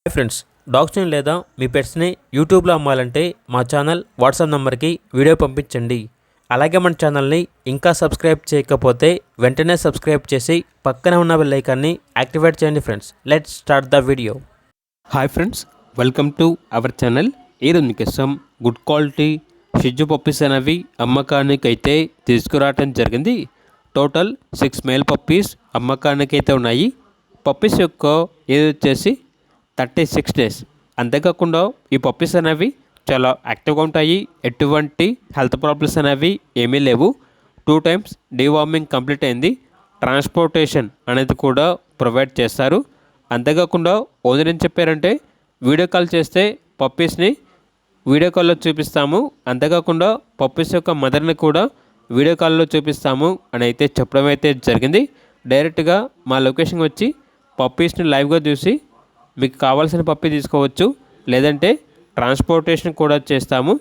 Hi friends, డాగ్స్ని లేదా మీ పెట్స్ని యూట్యూబ్లో అమ్మాలంటే మా ఛానల్ వాట్సాప్ నెంబర్కి వీడియో పంపించండి. అలాగే మన ఛానల్ని ఇంకా సబ్స్క్రైబ్ చేయకపోతే వెంటనే సబ్స్క్రైబ్ చేసి పక్కనే ఉన్న బెల్ ఐకాన్ని యాక్టివేట్ చేయండి. Friends, let's start the video. Hi friends, welcome to our channel. ఈరోజు మీకోసం గుడ్ క్వాలిటీ షిజు పప్పీస్ అనేవి అమ్మకానికి అయితే తీసుకురావడం జరిగింది. టోటల్ 6 మేల్ పప్పీస్ అమ్మకానికి అయితే ఉన్నాయి. పప్పీస్ యొక్క ఏజ్ వచ్చేసి 36 డేస్. అంతేకాకుండా ఈ పప్పీస్ అనేవి చాలా యాక్టివ్గా ఉంటాయి. ఎటువంటి హెల్త్ ప్రాబ్లమ్స్ అనేవి ఏమీ లేవు. 2 టైమ్స్ డీవార్మింగ్ కంప్లీట్ అయింది. ట్రాన్స్పోర్టేషన్ అనేది కూడా ప్రొవైడ్ చేస్తారు. అంతేకాకుండా ఓనర్ ఏం చెప్పారంటే వీడియో కాల్ చేస్తే పప్పీస్ని వీడియో కాల్లో చూపిస్తాము, అంతేకాకుండా పప్పీస్ యొక్క మదర్ని కూడా వీడియో కాల్లో చూపిస్తాము అని అయితే చెప్పడం అయితే జరిగింది. డైరెక్ట్గా మా లొకేషన్కి వచ్చి పప్పీస్ని లైవ్గా చూసి మీకు కావాల్సిన పప్పీ తీసుకోవచ్చు, లేదంటే ట్రాన్స్పోర్టేషన్ కూడా చేస్తాము.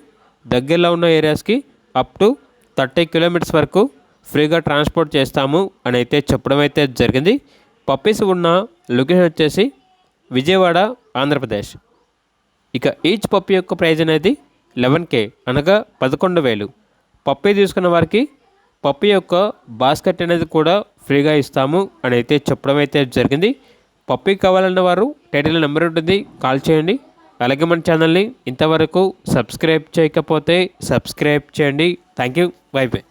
దగ్గరలో ఉన్న ఏరియాస్కి అప్ టు 30 కిలోమీటర్స్ వరకు ఫ్రీగా ట్రాన్స్పోర్ట్ చేస్తాము అని అయితే చెప్పడం అయితే జరిగింది. పప్పీస్ ఉన్న లొకేషన్ వచ్చేసి విజయవాడ, ఆంధ్రప్రదేశ్. ఇక ఈచ్ పప్పీ యొక్క ప్రైజ్ అనేది 11K, అనగా 11,000. పప్పీ తీసుకున్న వారికి పప్పీ యొక్క బాస్కెట్ అనేది కూడా ఫ్రీగా ఇస్తాము అని అయితే చెప్పడం అయితే జరిగింది. పప్పీ కావాలన్న వారు టైటిల్ నెంబర్ ఉంటుంది, కాల్ చేయండి. అలాగే మన ఛానల్ని ఇంతవరకు సబ్స్క్రైబ్ చేయకపోతే సబ్స్క్రైబ్ చేయండి. Thank you, by by.